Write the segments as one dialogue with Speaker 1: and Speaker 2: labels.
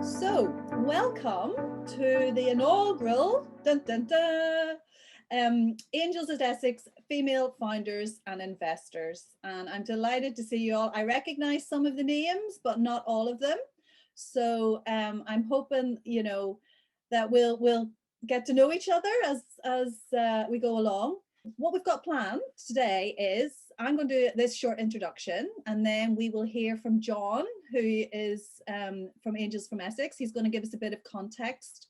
Speaker 1: So, welcome to the inaugural Angels at Essex Female Founders and Investors. And I'm delighted to see you all. I recognize some of the names, but not all of them. So I'm hoping, that we'll get to know each other as we go along. What we've got planned today is I'm going to do this short introduction, and then we will hear from John, who is from Angels from Essex. He's going to give us a bit of context.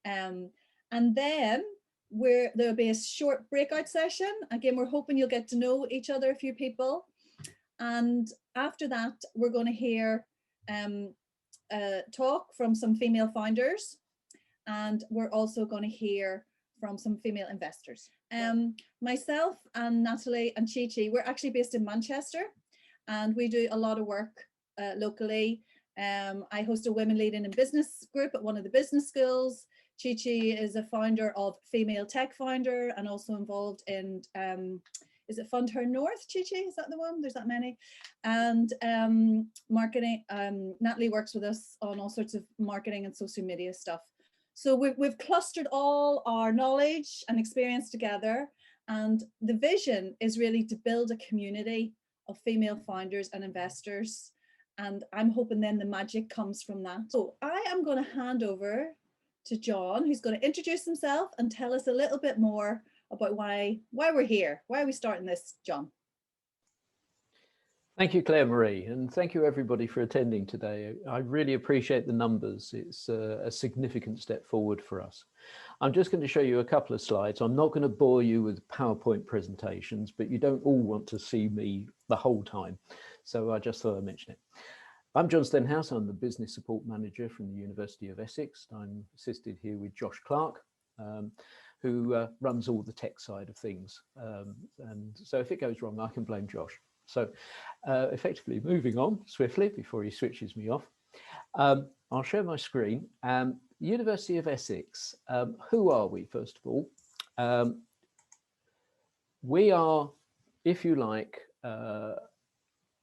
Speaker 1: And then there'll be a short breakout session. Again, we're hoping you'll get to know each other, a few people. And after that, we're going to hear talk from some female founders. And we're also going to hear from some female investors. Myself and Natalie and Chi-Chi, we're actually based in Manchester, and we do a lot of work locally. I host a Women Leading in Business group at one of the business schools. Chi-Chi is a founder of Female Tech Founder and also involved in, is it Fund Her North, Chi-Chi? Is that the one? There's that many. And marketing, Natalie works with us on all sorts of marketing and social media stuff. So we've clustered all our knowledge and experience together, and the vision is really to build a community of female founders and investors, and I'm hoping then the magic comes from that. So I am going to hand over to John, who's going to introduce himself and tell us a little bit more about why we're here. Why are we starting this, John?
Speaker 2: Thank you, Claire Marie, and thank you everybody for attending today. I really appreciate the numbers. It's a significant step forward for us. I'm just going to show you a couple of slides. I'm not going to bore you with PowerPoint presentations, but you don't all want to see me the whole time. So I just thought I'd mention it. I'm John Stenhouse. I'm the Business Support Manager from the University of Essex. I'm assisted here with Josh Clark, who runs all the tech side of things. And so if it goes wrong, I can blame Josh. So effectively moving on swiftly before he switches me off, I'll share my screen. University of Essex, who are we first of all? We are, if you like, a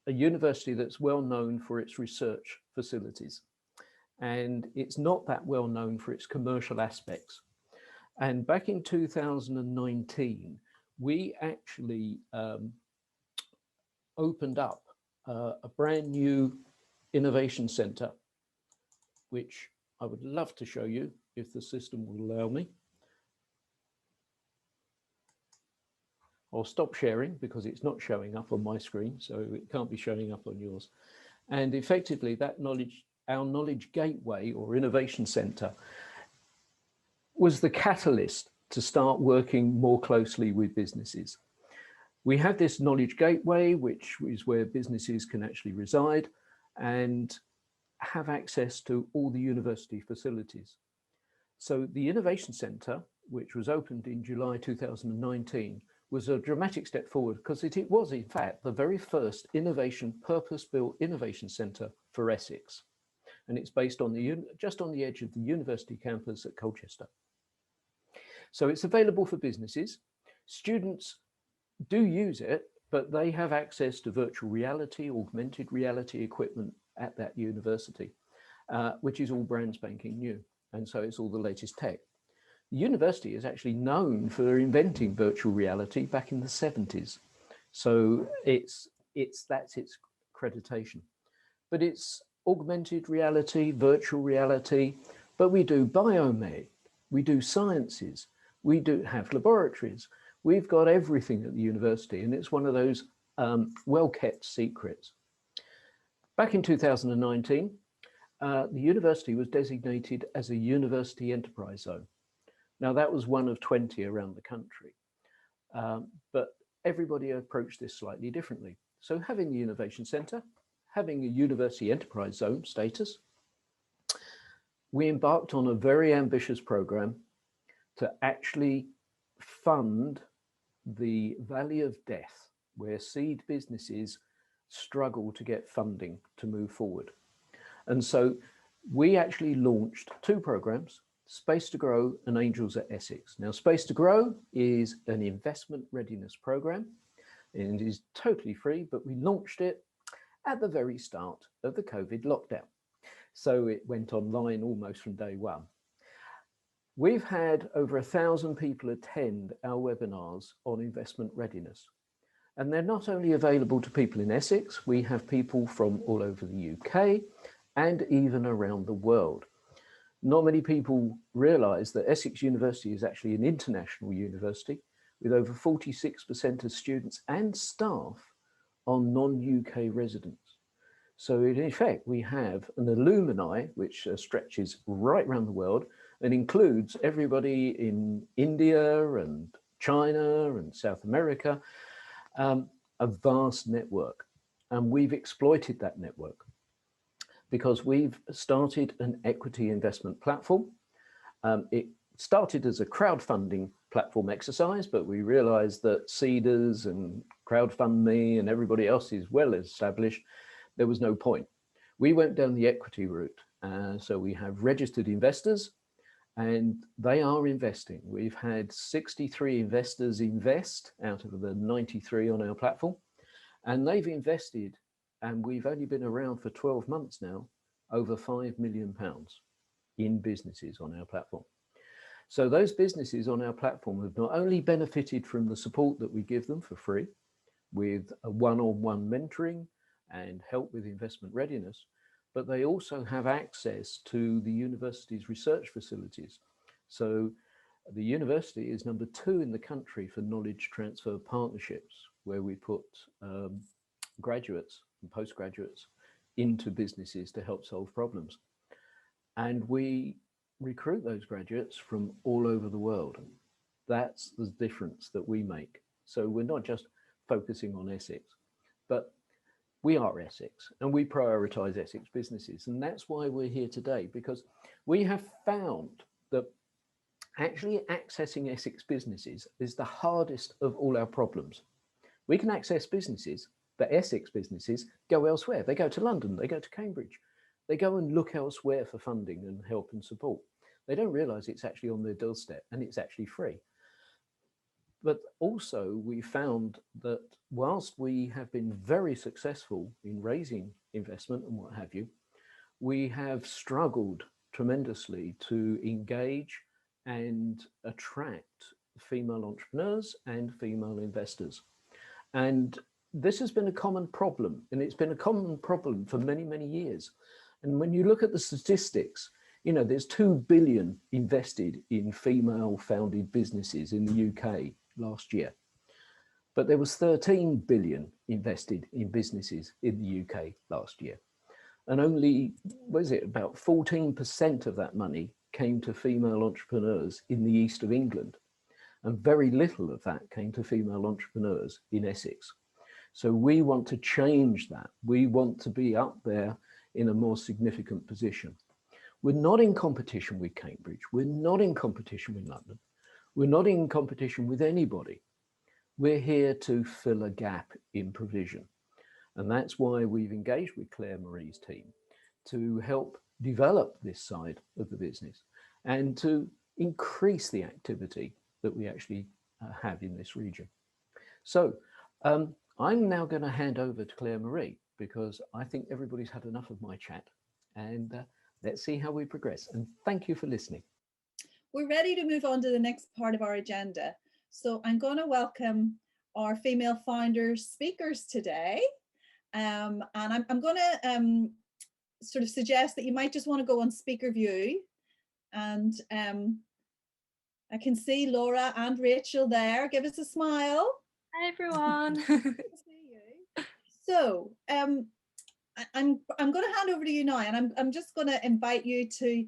Speaker 2: university that's well known for its research facilities, and it's not that well known for its commercial aspects. And back in 2019, we actually opened up a brand new innovation center, which I would love to show you if the system will allow me. I'll stop sharing because it's not showing up on my screen, so it can't be showing up on yours. And effectively that our knowledge gateway or innovation center was the catalyst to start working more closely with businesses. We have this knowledge gateway, which is where businesses can actually reside and have access to all the university facilities. So the Innovation Centre, which was opened in July 2019, was a dramatic step forward because it was, in fact, the very first purpose-built innovation centre for Essex. And it's based on just on the edge of the university campus at Colchester. So it's available for businesses. Students do use it, but they have access to virtual reality, augmented reality equipment at that university, which is all brand spanking new. And so it's all the latest tech. The university is actually known for inventing virtual reality back in the 70s. So that's its accreditation. But it's augmented reality, virtual reality, but we do biomed, we do sciences, we do have laboratories. We've got everything at the university, and it's one of those well-kept secrets. Back in 2019, the university was designated as a university enterprise zone. Now that was one of 20 around the country, but everybody approached this slightly differently. So having the Innovation Centre, having a university enterprise zone status, we embarked on a very ambitious program to actually fund the valley of death where seed businesses struggle to get funding to move forward. And so we actually launched two programs, Space to Grow and Angels at Essex. Now, Space to Grow is an investment readiness program and it is totally free, but we launched it at the very start of the COVID lockdown. So it went online almost from day one. We've had over 1,000 people attend our webinars on investment readiness. And they're not only available to people in Essex, we have people from all over the UK and even around the world. Not many people realise that Essex University is actually an international university with over 46% of students and staff on non-UK residents. So in effect, we have an alumni which stretches right around the world and includes everybody in India and China and South America, a vast network. And we've exploited that network because we've started an equity investment platform. It started as a crowdfunding platform exercise, but we realized that Seeders and CrowdFundMe and everybody else is well established. There was no point. We went down the equity route. So we have registered investors and they are investing. We've had 63 investors invest out of the 93 on our platform, and they've invested, and we've only been around for 12 months now, over £5 million in businesses on our platform. So those businesses on our platform have not only benefited from the support that we give them for free with a one-on-one mentoring and help with investment readiness, but they also have access to the university's research facilities. So the university is number 2 in the country for knowledge transfer partnerships, where we put graduates and postgraduates into businesses to help solve problems. And we recruit those graduates from all over the world. That's the difference that we make. So we're not just focusing on Essex, but we are Essex and we prioritize Essex businesses. And that's why we're here today, because we have found that actually accessing Essex businesses is the hardest of all our problems. We can access businesses, but Essex businesses go elsewhere. They go to London, they go to Cambridge. They go and look elsewhere for funding and help and support. They don't realize it's actually on their doorstep and it's actually free. But also we found that whilst we have been very successful in raising investment and what have you, we have struggled tremendously to engage and attract female entrepreneurs and female investors. And this has been a common problem, and it's been a common problem for many, many years. And when you look at the statistics, you know, there's 2 billion invested in female founded businesses in the UK last year, but there was 13 billion invested in businesses in the UK last year. And only, was it about 14% of that money came to female entrepreneurs in the east of England. And very little of that came to female entrepreneurs in Essex. So we want to change that. We want to be up there in a more significant position. We're not in competition with Cambridge. We're not in competition with London. We're not in competition with anybody. We're here to fill a gap in provision. And that's why we've engaged with Claire Marie's team to help develop this side of the business and to increase the activity that we actually have in this region. So I'm now going to hand over to Claire Marie, because I think everybody's had enough of my chat, and let's see how we progress. And thank you for listening.
Speaker 1: We're ready to move on to the next part of our agenda. So I'm going to welcome our female founders speakers today. And I'm going to sort of suggest that you might just want to go on speaker view. And I can see Laura and Rachel there. Give us a smile.
Speaker 3: Hi, everyone.
Speaker 1: Good to see you. So I'm going to hand over to you now, and I'm just going to invite you to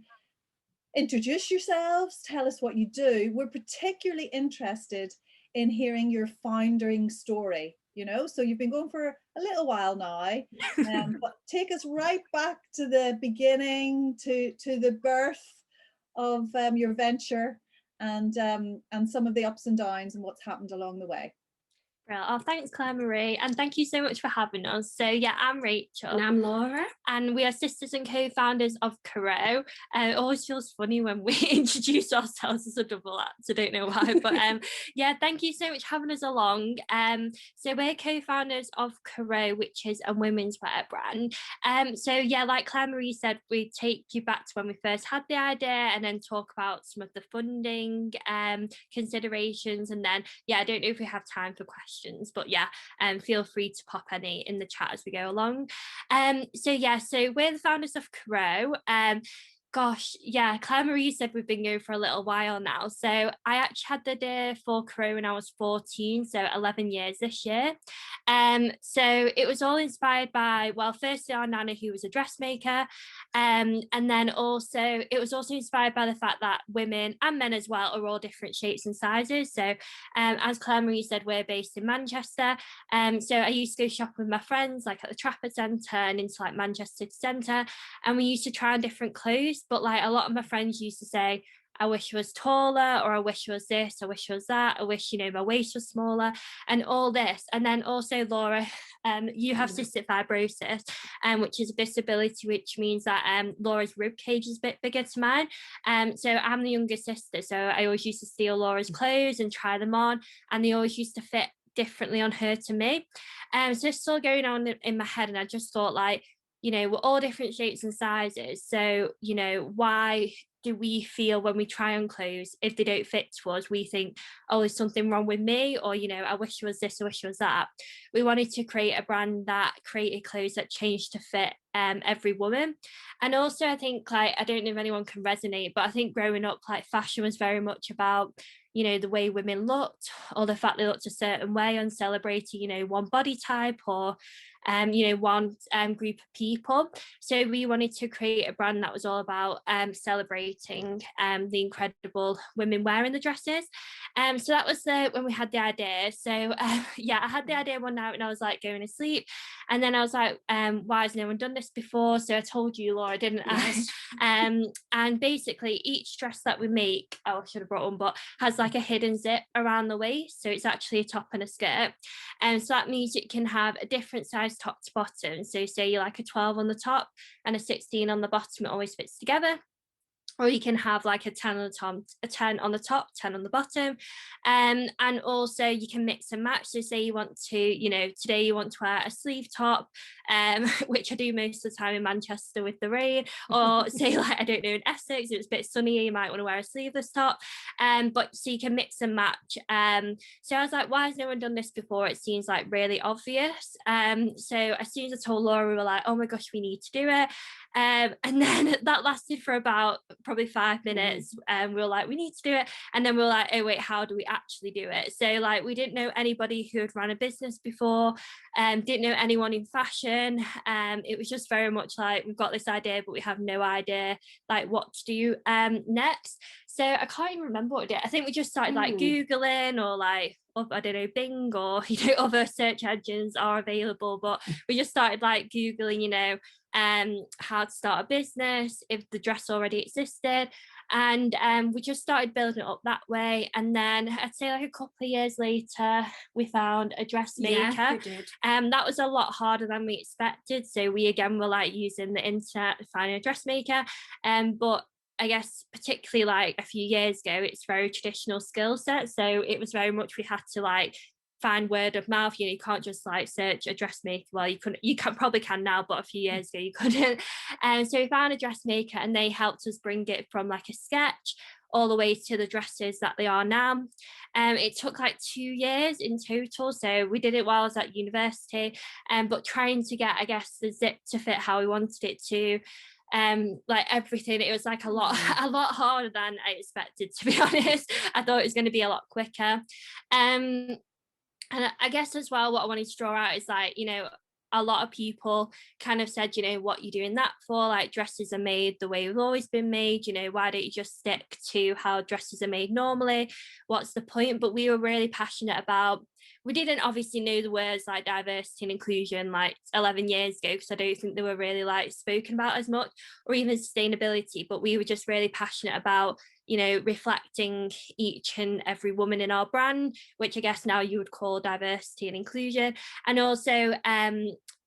Speaker 1: introduce yourselves, tell us what you do. We're particularly interested in hearing your founding story, you know, so you've been going for a little while now, but take us right back to the beginning, to the birth of your venture, and some of the ups and downs and what's happened along the way.
Speaker 3: Oh, thanks, Claire Marie. And thank you so much for having us. So yeah, I'm Rachel.
Speaker 4: And I'm Laura.
Speaker 3: And we are sisters and co-founders of Crow. It always feels funny when we introduce ourselves as a double act. I don't know why, but yeah, thank you so much for having us along. So we're co-founders of Crow, which is a women's wear brand. So yeah, like Claire Marie said, we take you back to when we first had the idea and then talk about some of the funding considerations. And then, yeah, I don't know if we have time for questions, but yeah, feel free to pop any in the chat as we go along. So we're the founders of Crow. Gosh, yeah, Claire Marie said we've been going for a little while now. So I actually had the idea for Crow when I was 14, so 11 years this year. So it was all inspired by, well, firstly our nana, who was a dressmaker, and then also it was also inspired by the fact that women and men as well are all different shapes and sizes. So as Claire Marie said, we're based in Manchester. So I used to go shop with my friends, like at the Trafford Centre and into like Manchester Centre, and we used to try on different clothes. But like a lot of my friends used to say, I wish I was taller, or I wish I was this, I wish I was that, I wish, my waist was smaller, and all this. And then also, Laura, you have cystic fibrosis, which is a disability, which means that Laura's rib cage is a bit bigger to mine. So I'm the younger sister, so I always used to steal Laura's clothes and try them on, and they always used to fit differently on her to me. So it's still going on in my head, and I just thought, like, we're all different shapes and sizes. So, why do we feel when we try on clothes, if they don't fit to us, we think, oh, there's something wrong with me, or, I wish it was this, I wish it was that. We wanted to create a brand that created clothes that changed to fit every woman. And also, I think, like, I don't know if anyone can resonate, but I think growing up, like, fashion was very much about, the way women looked, or the fact they looked a certain way, and celebrating, one body type, or one group of people. So we wanted to create a brand that was all about celebrating the incredible women wearing the dresses. So that was when we had the idea. So yeah, I had the idea one night when I was like going to sleep, and then I was like, why has no one done this before? So I told you, Laura, didn't I? And basically each dress that we make, I should have brought one, but has like a hidden zip around the waist, so it's actually a top and a skirt. And so that means it can have a different size top to bottom. So say you're like a 12 on the top and a 16 on the bottom, it always fits together. Or you can have like a 10 on the top, a 10 on the top, 10 on the bottom. And also you can mix and match. So say you want to, today you want to wear a sleeve top, which I do most of the time in Manchester with the rain, or say like, I don't know, in Essex, it's a bit sunny, you might want to wear a sleeveless top. But so you can mix and match. So I was like, why has no one done this before? It seems like really obvious. So as soon as I told Laura, we were like, oh my gosh, we need to do it. And then that lasted for about probably 5 minutes. We were like, we need to do it. And then we were like, oh wait, how do we actually do it? So like, we didn't know anybody who had run a business before, didn't know anyone in fashion. It was just very much like, we've got this idea, but we have no idea like what to do next. So I can't even remember what we did. I think we just started like Googling, or like, I don't know, Bing, or other search engines are available, but we just started like Googling, how to start a business, if the dress already existed, and we just started building it up that way. And then I'd say like a couple of years later, we found a dressmaker.
Speaker 4: Yeah, we did.
Speaker 3: That was a lot harder than we expected. So we again were like using the internet to find a dressmaker, but I guess particularly like a few years ago, it's very traditional skill set. So it was very much, we had to like find word of mouth. You can't just like search a dressmaker. Well, you probably can now, but a few years ago you couldn't. And so we found a dressmaker, and they helped us bring it from like a sketch all the way to the dresses that they are now. It took like 2 years in total. So we did it while I was at university, but trying to get, I guess, the zip to fit how we wanted it to. Like everything, it was like a lot harder than I expected, to be honest. I thought it was going to be a lot quicker. And I guess as well, what I wanted to draw out is like, a lot of people kind of said, what are you doing that for? Like, dresses are made the way we've always been made, why don't you just stick to how dresses are made normally? What's the point? But we were really passionate about we didn't obviously know the words like diversity and inclusion like 11 years ago, because I don't think they were really like spoken about as much, or even sustainability, but we were just really passionate about, you know, reflecting each and every woman in our brand, which I guess now you would call diversity and inclusion. And also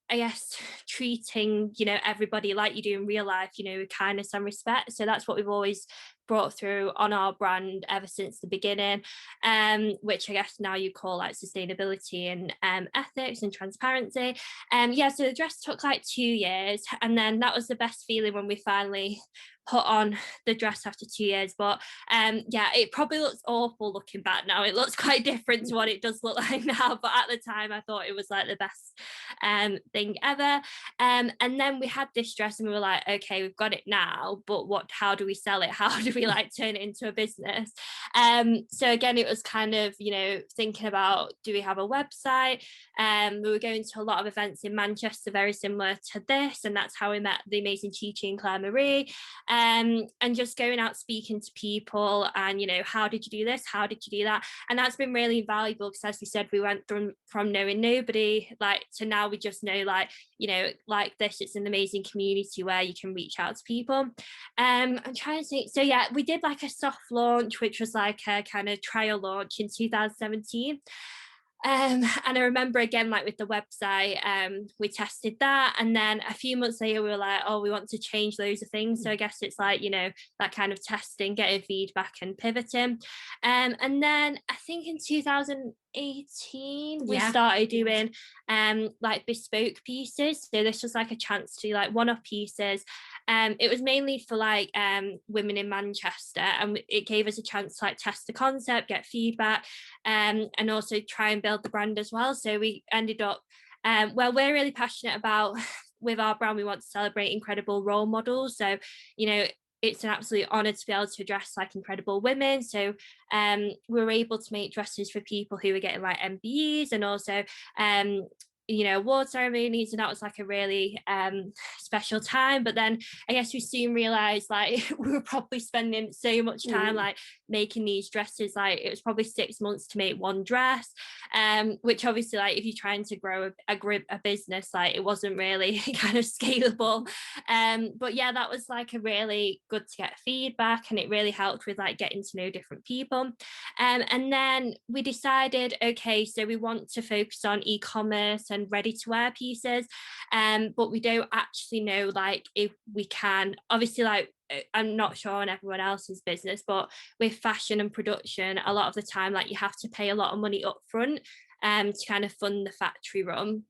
Speaker 3: I guess treating, you know, everybody like you do in real life, you know, with kindness and respect. So that's what we've always brought through on our brand ever since the beginning, which I guess now you call like sustainability and ethics and transparency. Yeah, so the dress took like 2 years, and then that was the best feeling when we finally put on the dress after 2 years. But yeah, it probably looks awful looking back now. It looks quite different to what it does look like now, but at the time I thought it was like the best thing ever. And then we had this dress and we were like, okay, we've got it now, but how do we sell it? How do we like turn it into a business? So again, it was kind of, you know, thinking about, do we have a website? We were going to a lot of events in Manchester very similar to this, and that's how we met the amazing Chi Chi and Claire Marie. And just going out speaking to people and, you know, how did you do this? How did you do that? And that's been really valuable, because as we said, we went from knowing nobody like to now we just know, like, you know, like this, it's an amazing community where you can reach out to people. I'm trying to think. So yeah, we did like a soft launch, which was like a kind of trial launch in 2017. And I remember again, like with the website, we tested that, and then a few months later we were like, oh, we want to change loads of things. So I guess it's like, you know, that kind of testing, getting feedback and pivoting. And then I think in 2018 we started doing like bespoke pieces. So this was like a chance to do like one-off pieces. It was mainly for like women in Manchester, and it gave us a chance to like test the concept, get feedback, and also try and build the brand as well. So we ended up, well, we're really passionate about, with our brand, we want to celebrate incredible role models. So, you know, it's an absolute honor to be able to dress like incredible women. So we were able to make dresses for people who were getting like MBEs, and also you know, award ceremonies, and that was like a really special time. But then I guess we soon realized like we were probably spending so much time like making these dresses, like it was probably 6 months to make one dress, which obviously, like if you're trying to grow a business, like it wasn't really kind of scalable. But yeah, that was like a really good to get feedback, and it really helped with like getting to know different people. And then we decided, okay, so we want to focus on e-commerce and ready to wear pieces, but we don't actually know like if we can, obviously, like I'm not sure on everyone else's business, but with fashion and production, a lot of the time like you have to pay a lot of money up front to kind of fund the factory run,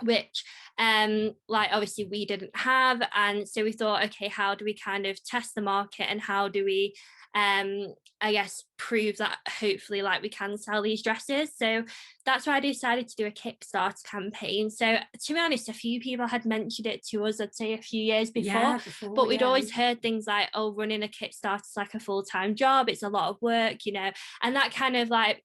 Speaker 3: which like obviously we didn't have. And so we thought, okay, how do we kind of test the market, and how do we I guess prove that hopefully like we can sell these dresses? So that's why I decided to do a Kickstarter campaign. So to be honest, a few people had mentioned it to us, I'd say a few years before, but we'd always heard things like, oh, running a Kickstarter is like a full-time job, it's a lot of work, you know, and that kind of like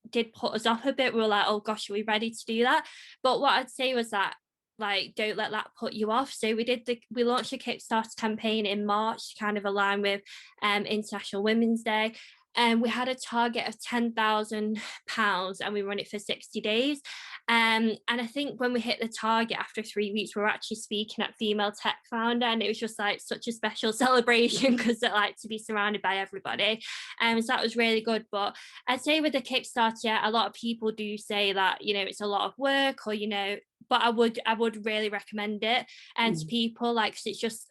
Speaker 3: did put us off a bit. We were like, oh gosh, are we ready to do that? But what I'd say was that, like, don't let that put you off. So we launched a Kickstarter campaign in March to kind of align with International Women's Day, and we had a target of £10,000, and we run it for 60 days. And I think when we hit the target after 3 weeks, we were actually speaking at Female Tech Founder, and it was just like such a special celebration, because I like to be surrounded by everybody. So that was really good. But I'd say with the Kickstarter, a lot of people do say that, you know, it's a lot of work, or, you know, but I would really recommend it to people, like, 'cause it's just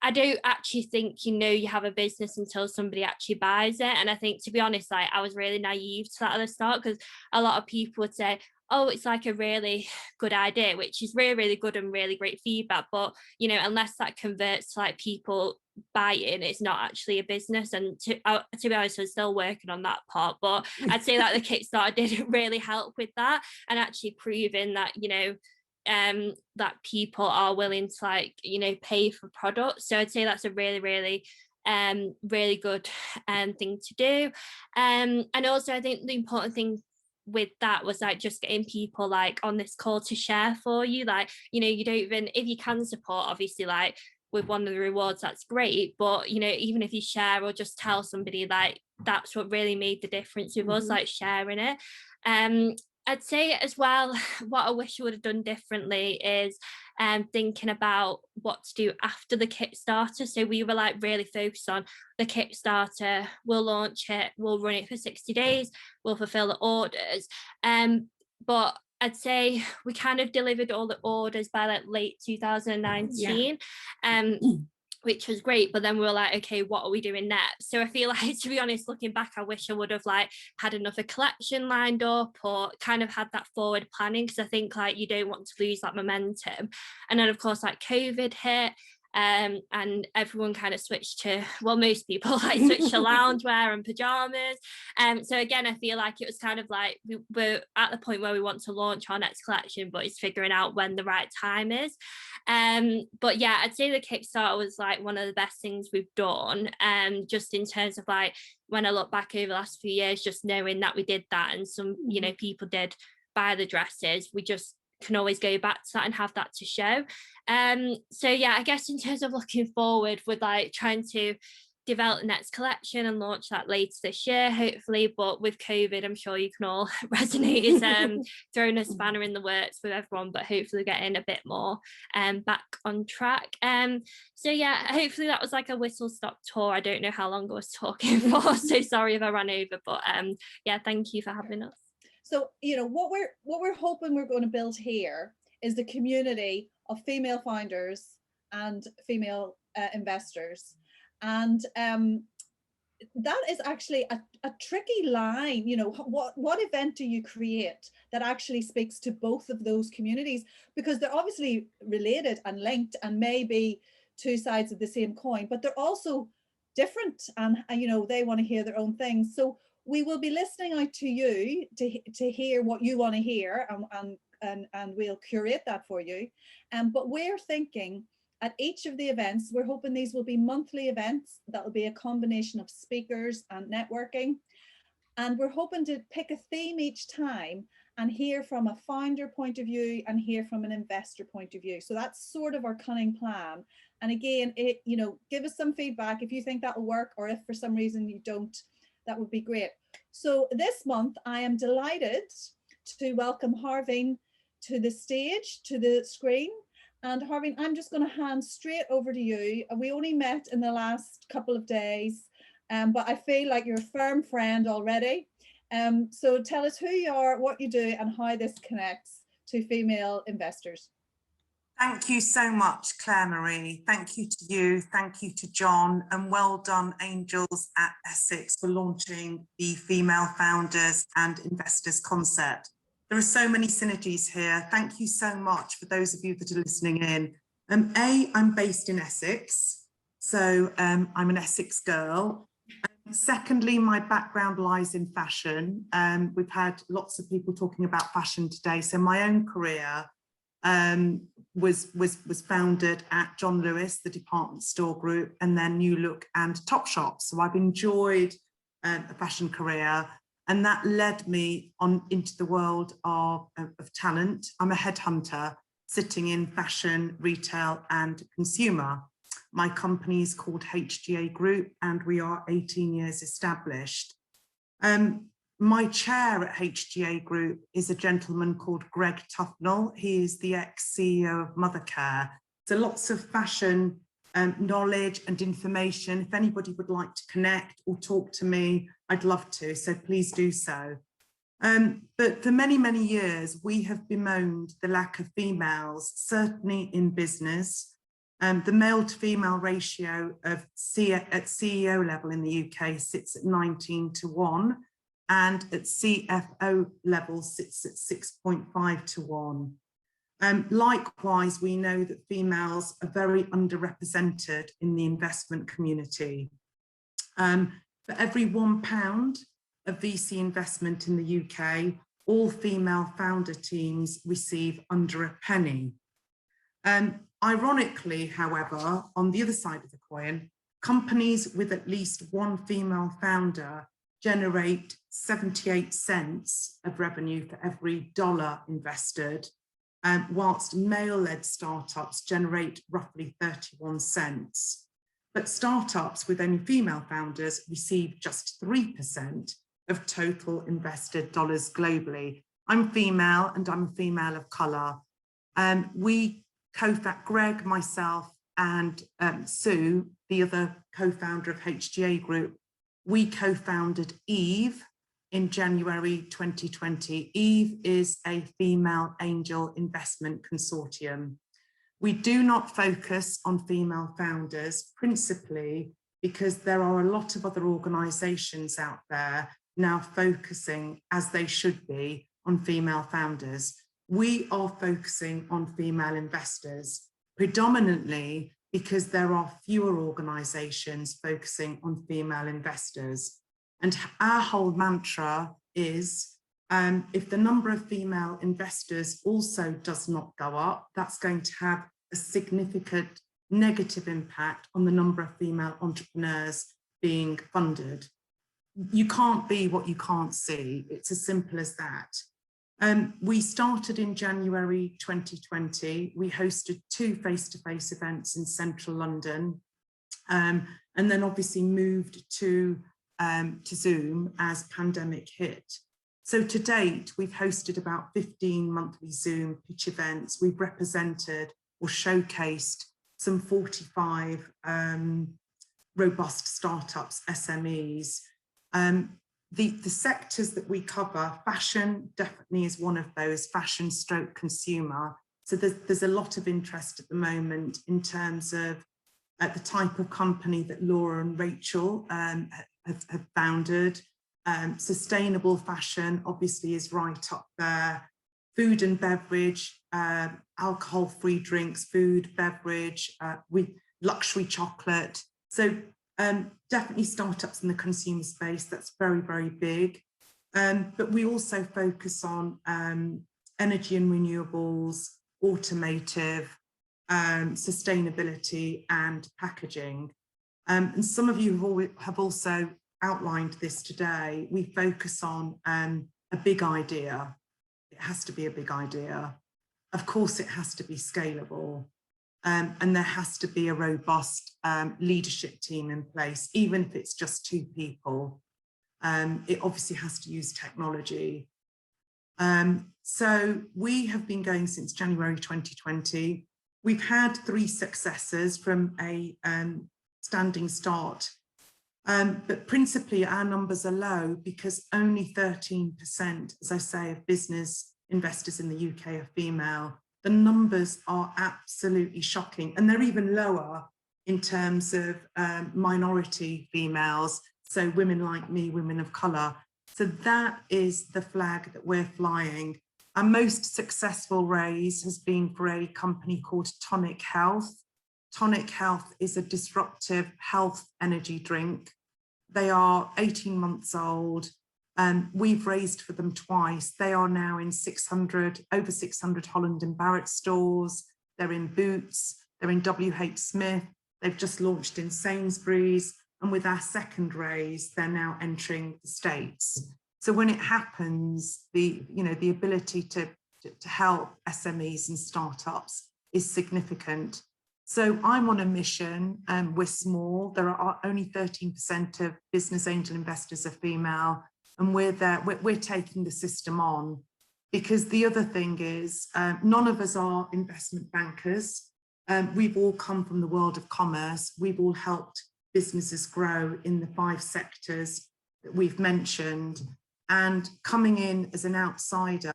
Speaker 3: I don't actually think, you know, you have a business until somebody actually buys it. And I think, to be honest, like I was really naive to that at the start, because a lot of people would say, oh, it's like a really good idea, which is really, really good and really great feedback. But, you know, unless that converts to like people buying, it's not actually a business. And to be honest, I'm still working on that part, but I'd say that the Kickstarter did really help with that, and actually proving that, you know, that people are willing to, like, you know, pay for products. So I'd say that's a really, really really good thing to do. And also I think the important thing with that was like just getting people like on this call to share for you, like, you know, you don't even, if you can support, obviously, like with one of the rewards, that's great, but, you know, even if you share or just tell somebody, like that's what really made the difference with us, like sharing it. I'd say as well, what I wish I would have done differently is thinking about what to do after the Kickstarter. So we were like really focused on the Kickstarter, we'll launch it, we'll run it for 60 days, we'll fulfill the orders. But I'd say we kind of delivered all the orders by like late 2019. Which was great, but then we were like, okay, what are we doing next? So I feel like, to be honest, looking back, I wish I would have like had another collection lined up or kind of had that forward planning, because I think like you don't want to lose that momentum. And then of course like COVID hit, and everyone kind of switched to, well, most people like switched to loungewear and pajamas. So again, I feel like it was kind of like we're at the point where we want to launch our next collection, but it's figuring out when the right time is. But yeah, I'd say the Kickstarter was like one of the best things we've done, just in terms of like when I look back over the last few years, just knowing that we did that, and some you know people did buy the dresses, we just can always go back to that and have that to show. So yeah, I guess in terms of looking forward, we're like trying to develop the next collection and launch that later this year, hopefully. But with COVID, I'm sure you can all resonate, is throwing a spanner in the works with everyone, but hopefully getting a bit more back on track. So yeah, hopefully that was like a whistle stop tour. I don't know how long I was talking for, so sorry if I ran over, but yeah, thank you for having us.
Speaker 1: So, you know, what we're hoping we're going to build here is the community of female founders and female investors. And that is actually a tricky line. You know, what event do you create that actually speaks to both of those communities? Because they're obviously related and linked and maybe two sides of the same coin, but they're also different, and you know, they want to hear their own things. So we will be listening out to you to hear what you want to hear, and we'll curate that for you. But we're thinking at each of the events, we're hoping these will be monthly events that will be a combination of speakers and networking. And we're hoping to pick a theme each time and hear from a founder point of view and hear from an investor point of view. So that's sort of our cunning plan. And again, you know, give us some feedback if you think that will work, or if for some reason you don't, that would be great. So this month, I am delighted to welcome Harveen to the stage, to the screen. And Harveen, I'm just going to hand straight over to you. We only met in the last couple of days, but I feel like you're a firm friend already. So tell us who you are, what you do, and how this connects to female investors.
Speaker 4: Thank you so much, Claire Marie. Thank you to you. Thank you to John, and well done, Angels at Essex, for launching the Female Founders and Investors concept. There are so many synergies here. Thank you so much for those of you that are listening in. I'm based in Essex, so I'm an Essex girl. Secondly, my background lies in fashion. We've had lots of people talking about fashion today, so my own career was founded at John Lewis, the department store group, and then New Look and Topshop. So I've enjoyed a fashion career, and that led me on into the world of talent. I'm a headhunter sitting in fashion, retail and consumer. My company is called HGA Group, and we are 18 years established. My chair at HGA Group is a gentleman called Greg Tufnell. He is the ex-CEO of Mothercare. So lots of fashion knowledge and information. If anybody would like to connect or talk to me, I'd love to, so please do so. But for many, many years, we have bemoaned the lack of females, certainly in business. The male to female ratio of at CEO level in the UK sits at 19:1. And at CFO level sits at 6.5:1. Likewise, we know that females are very underrepresented in the investment community. For every £1 of VC investment in the UK, all female founder teams receive under a penny. Ironically, however, on the other side of the coin, companies with at least one female founder generate 78 cents of revenue for every dollar invested, whilst male-led startups generate roughly 31 cents. But startups with only female founders receive just 3% of total invested dollars globally. I'm female and I'm a female of colour. We co-found, Greg, myself and Sue, the other co-founder of HGA Group, we co-founded EVE in January 2020. EVE is a female angel investment consortium. We do not focus on female founders, principally because there are a lot of other organisations out there now focusing, as they should be, on female founders. We are focusing on female investors, predominantly because there are fewer organisations focusing on female investors. And our whole mantra is, if the number of female investors also does not go up, that's going to have a significant negative impact on the number of female entrepreneurs being funded. You can't be what you can't see. It's as simple as that. We started in January 2020. We hosted 2 face-to-face events in central London, and then obviously moved to Zoom as pandemic hit. So to date, we've hosted about 15 monthly Zoom pitch events. We've represented or showcased some 45 robust startups, SMEs. The sectors that we cover, fashion definitely is one of those, fashion stroke consumer. So there's a lot of interest at the moment in terms of the type of company that Laura and Rachel have founded. Sustainable fashion obviously is right up there. Food and beverage, alcohol-free drinks, food, beverage, with luxury chocolate. So definitely startups in the consumer space, that's very, very big. But we also focus on energy and renewables, automotive, sustainability and packaging. And some of you have also outlined this today. We focus on a big idea. It has to be a big idea. Of course, it has to be scalable. And there has to be a robust leadership team in place, even if it's just 2 people. It obviously has to use technology. So we have been going since January 2020. We've had 3 successes from a standing start. But principally our numbers are low because only 13%, as I say, of business investors in the UK are female. The numbers are absolutely shocking, and they're even lower in terms of minority females, so women like me, women of colour. So that is the flag that we're flying. Our most successful raise has been for a company called Tonic Health. Tonic Health is a disruptive health energy drink. They are 18 months old. We've raised for them twice. They are now in over 600 Holland and Barrett stores. They're in Boots, they're in WH Smith. They've just launched in Sainsbury's. And with our second raise, they're now entering the States. So when it happens, the ability to help SMEs and startups is significant. So I'm on a mission, we're small. There are only 13% of business angel investors are female. And we're taking the system on, because the other thing is none of us are investment bankers. We've all come from the world of commerce. We've all helped businesses grow in the 5 sectors that we've mentioned. And coming in as an outsider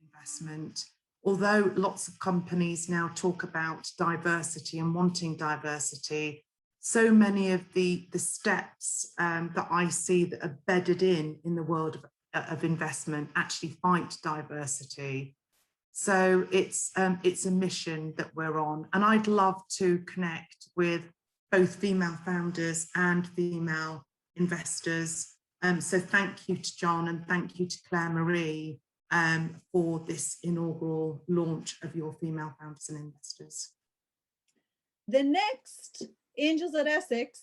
Speaker 4: investment, although lots of companies now talk about diversity and wanting diversity, so many of the steps that I see that are bedded in the world of investment actually fight diversity. So it's a mission that we're on, and I'd love to connect with both female founders and female investors. So thank you to John and thank you to Claire Marie for this inaugural launch of your Female Founders and Investors.
Speaker 1: The next Angels at Essex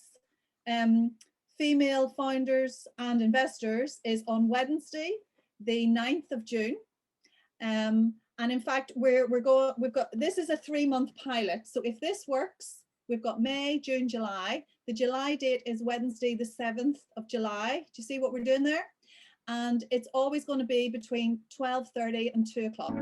Speaker 1: Female Founders and Investors is on Wednesday, the 9th of June. And in fact, we've got this is a 3-month pilot. So if this works, We've got May, June, July. The July date is Wednesday, the 7th of July. Do you see what we're doing there? And it's always going to be between 12:30 and 2 o'clock.